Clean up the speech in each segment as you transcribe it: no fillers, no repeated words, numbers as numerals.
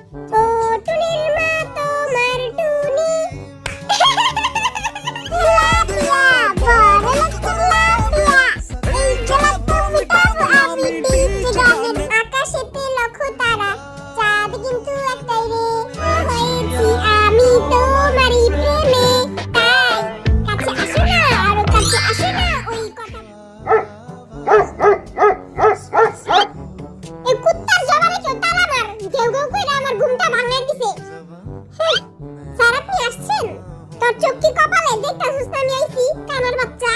ও টুনির মা তোমার টুনি লাফিয়া বড় লক্ষ্য লাফিয়া এই ঝলক মিটাবো আমি ডিজে গানের আকাশেতে লক্ষ তারা চাঁদ কিন্তু একটাই রে হয়েছি আমি তোমারই প্রেমে তাই কাছে আসো না আরো কাছে আসো না ওই কথা এই কুত্তার জবানে কেউ তালা মার কেউ কেউ কইরা আমার ঘুমটা ভাঙিয়ে দিছে স্যার আপনি আসছেন তোর চোখ কি কপালে দেখতাছিস না আমি আইছি কানার বাচ্চা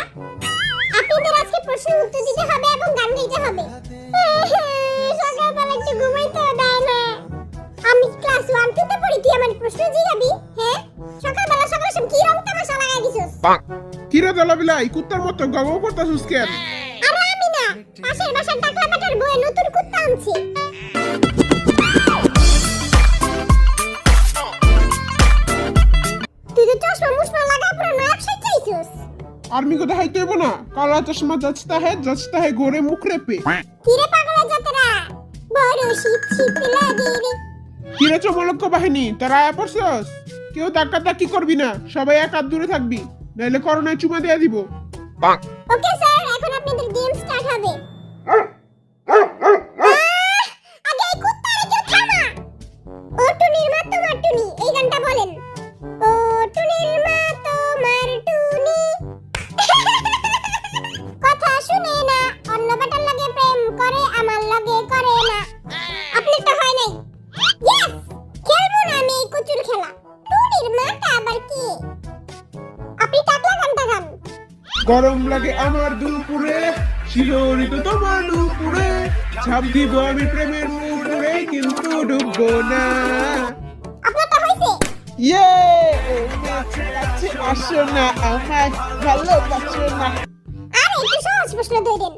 আপনাদের আজকে প্রশ্নের উত্তর দিতে হবে এবং গান গাইতে হবে সকালবেলা একটু ঘুমাইতে দাও না আমি ক্লাস 1 2 তে পড়ি তুই আমার প্রশ্ন জিগাবি হ্যাঁ সকালবেলা সকাল সব কি রং তামাশা লাগাই দিছস কিরে দলাবিলাই কুত্তার মতো গগো করতাছিস কেন? আরে আমি না পাশের বাসার টাকলা বেটার বউয়ে নতুন কুত্তা আনছে তুই তো চশমা মুশমা লাগা পুরো নায়ক সাজাইছস आर्मी को दहाई देबो ना काला चश्मा जचता है गोरे मुखरे पे কিরে পাগলা যাতরা বড় শীত শীত লাগে রে কিরে চমলক্ষ বাহিনী তোরা আয়া পড়ছস কেউ ধাক্কা ধাক্কি করবি না সবাই এক হাত দূরে থাকবি নাইলে করোনায় চুমা দিয়ে দিব ওকে স্যার এখন আপনাদের গেম স্টার্ট হবে আগে এই কুত্তারে কেউ থামা ও টুনির মা তোমার টুনি এই গানটা বলেন ও টুনির মা তোমার টুনি কথা শুনে না অন্য বেটার লাগে প্রেম করে আমার লাগে করে না আপনি তো হয় নাই ইয়েস খেলবো না আমি এই কুচুর খেলা টুনির মাটা আবার কি আপনি টাকলা গানটা গান গরম লাগে আমার দুপুরে শিহরিত তোমার দুপুরে ছাপ দিব আমি প্রেমের পুকুরে কিন্তু ডুববো না আপনারটা হইছে ইয়ে কাছে আসো না আমার ভালোবাসো না আরে একটু সহজ প্রশ্ন ধরেন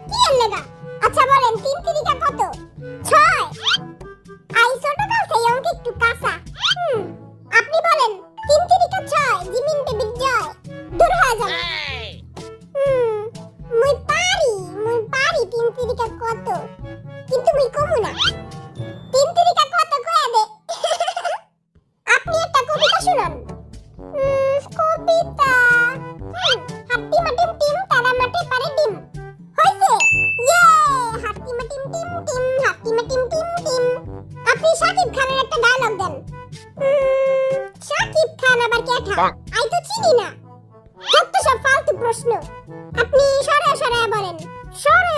কি এর লাগা আচ্ছা বলেন 3 তিরিকা কত 6 আই ছোটকাল থেকে অঙ্ক একটু কাঁচা আপনি বলেন 3 তিরিকা 6 জিমিন বেবির জয় দূর হয়ে যাবে মুই পারি 3 তিরিকা কত কিন্তু মুই কমু না 3 তিরিকা কত কয়ে দে আপনি একটা কবিতা শুনান কবিতা হাতি মাটিম টিম তারা মাটি পারে ডিম হইছে ইয়ে হাতি মাটিম টিম টিম হাতি মাটিম টিম টিম আপনি শাকিব খানের একটা ডায়লগ দেন শাকিব খান আবার কেঠা আই তো চিনি না যত সব ফালতু প্রশ্ন আপনি সরে বলেন সরে